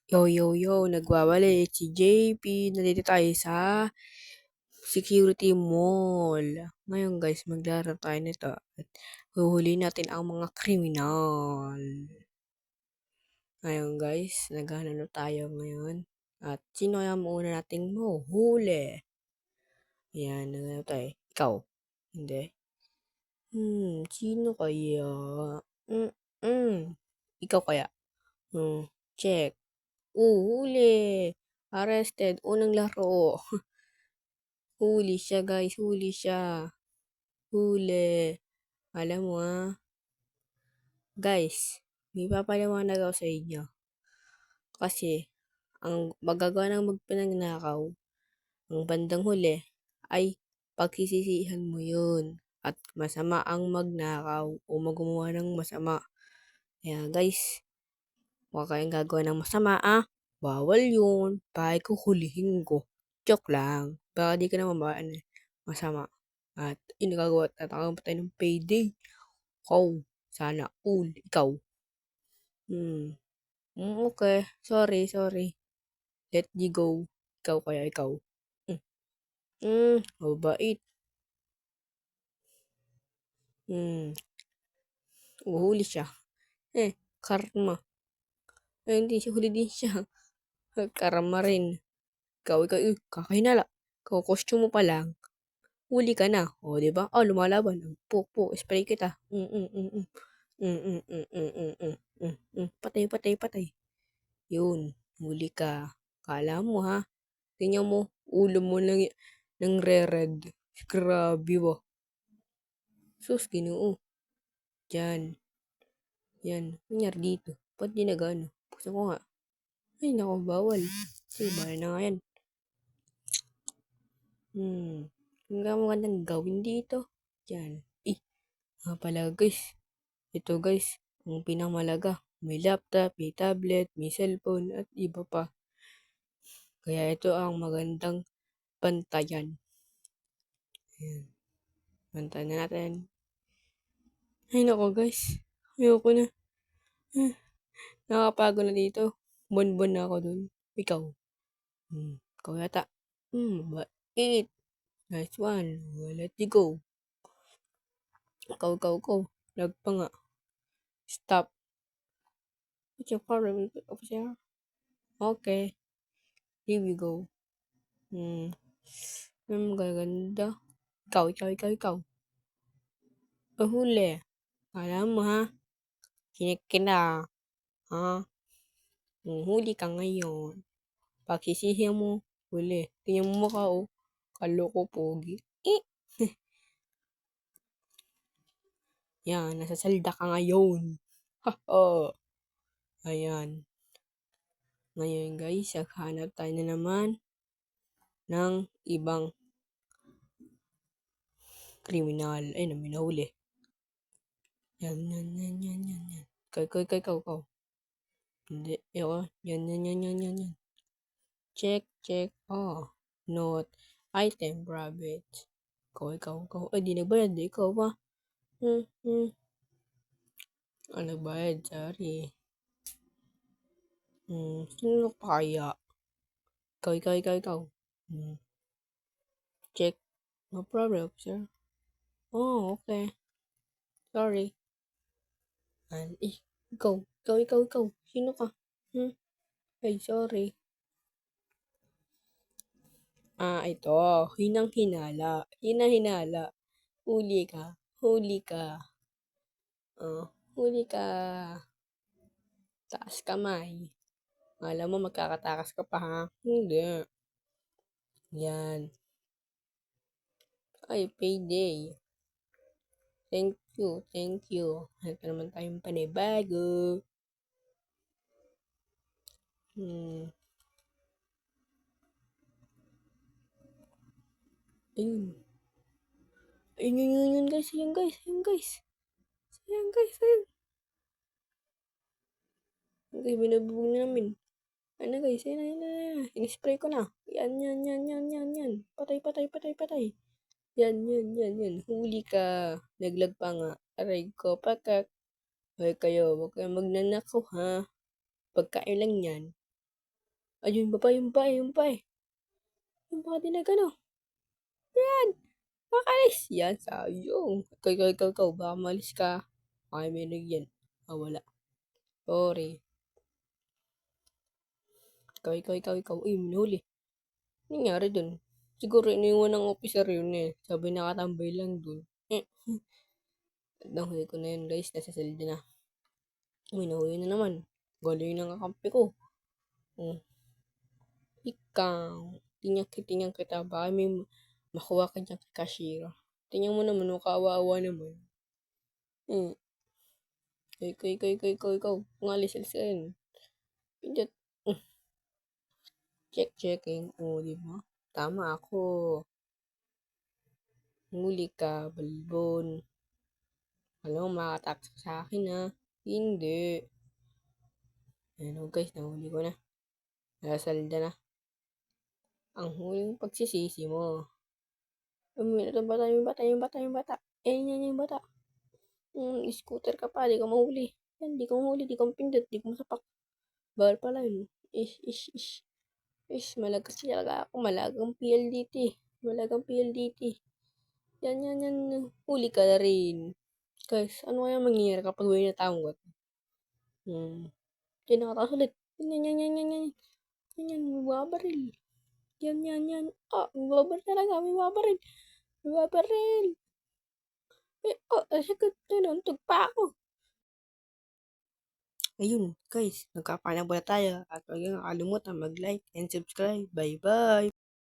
Yo, yo, yo, nagwawali. Si JP, nandito tayo sa Security Mall. Ngayon guys, maglaro tayo nito at huhuli natin ang mga kriminal. Ngayon guys, naghahanap tayo ngayon. At sino kaya mauna nating mahuhuli? Ayan, naghahanap tayo. Ikaw? Hindi. Sino kaya? Mm-mm. Ikaw kaya? Check. Huli! Arrested. Unang laro. Huli siya, guys. Huli siya. Huli. Alam mo, guys, may papaliwanag ako sa inyo. Kasi, ang magagawa ng magpanagnakaw, ang bandang huli, ay pagsisisihan mo yun. At masama ang magnakaw o magawa ng masama. Kaya, guys, huwag kayong gagawa ng masama, Bawal yun. Bahay ko hulihin ko. Joke lang. Baka di ka naman masama. At inagagawa at tatakaw pa tayo ng payday. Sana all. Ikaw. Okay. Sorry. Let you go. Ikaw kaya ikaw. Mabait. Uhuli siya. Karma. Hindi siya, huli din siya. Karma rin. Ikaw, kakahinala. Ikaw, costume mo pa lang. Huli ka na. O, diba? Lumalaban. Puk, spray kita. Patay. Yun, huli ka. Kala mo, ha? Tingnan mo, ulo mo ng re-red. Grabe ba? Sus, ginoo. Diyan. Yan. Nangyari dito. Ba't di nagano? Puso ko nga. Ay, nako, bawal. Sige, bawal na nga yan. Ang magandang gawin dito. Diyan. Nga pala guys. Ito guys, ang pinamalaga. May laptop, may tablet, may cellphone, at iba pa. Kaya ito ang magandang bantayan. Ayan. Bantayan na natin. Ay nako guys. Ayoko na. Nakapagod na dito. Bonbon na ako dun. Ikaw. Ikaw yata. Bait. Nice one. Let you go. Ikaw. Lag pa nga. Stop. What's your problem, officer? Okay. Here we go. Magaganda. Ikaw. Huli. Alam mo ha? Kinikina. Ha? Huli ka ngayon. Pagsisihan mo. Huli. Tingnan mo mukha Kaloko pogi. Yan. Nasa salda ka ngayon. Ayan. Ngayon guys, hanap tayo na naman ng ibang kriminal. Ay, may nahuli. Yan. Ikaw. Hindi. Ako. Yan. Check. Note. Item. Rabbit. Ikaw. Ay, di nagbayad. Ikaw ba? Nagbayad. Sorry. Sino pa kaya? Ikaw. Check. No problem, sir. Okay. Sorry. Ikaw. Sino ka? Ay, sorry. Ito. Hinang-hinala. Huli ka. Huli ka. Taas kamay. Alam mo, magkakatakas ka pa, ha? Hindi. Yan. Ay, payday. Thank you. Ito naman tayong panibago. Ayun. Ayun guys. Ayun. Okay, binubog namin. Ano guys, ayun na. In-spray ko na. Yan. Patay. Yan. Huli ka. Naglag pa nga. Aray ko, pakak. Hoy kayo, huwag kayong magnanakaw ha. Pagkain lang yan. Ayun pa, yun pa, yun pa eh. Yung pa din na gano. Yan! Makalis! Yan, sayong. Ikaw, baka malis ka. Baka may yan. Ah, wala. Sorry. Ikaw. Eh, minuli. Ano nangyari dun? Siguro iniwan ng officer yun eh. Sabi nakatambay lang dun. Eh, nahuli ko na yun guys. Nasa salida na. Uy, nahuli na naman. Galing ng kakampi ko. Oh, ikaw. Tingnan kita. Baka may makuha ka dyan kay cashier. Tingnan mo naman. Kawawa naman. Hmm. Ikaw. Ngalis, alis ka rin. Pindot. Checking. O, di ba? Tama ako. Huli ka, balbon. Alam mo, makatakas sa akin ha. Hindi. Ano guys, nahuli ko na. Nasalda na. Ang huling pagsisisi mo. Yung bata. Yan yung bata. Scooter ka pa, di ka mahuli. Yan, di ka mahuli, di ka mapindot, di ka masapak. Bawal pala yun. Malagas talaga ako. Malagang PLDT. Yan. Huli ka na rin. Guys, ano kaya mangyayari kapag may natanggot? Yan, nakatakas ulit. Yan, mababaril. Yan. Ah, mababaril talaga, may babaril. Sagot na nun, tugpa ako. Ayun, guys, nagkapanabala tayo at huwag kang nakalimutan mag-like and subscribe. Bye-bye!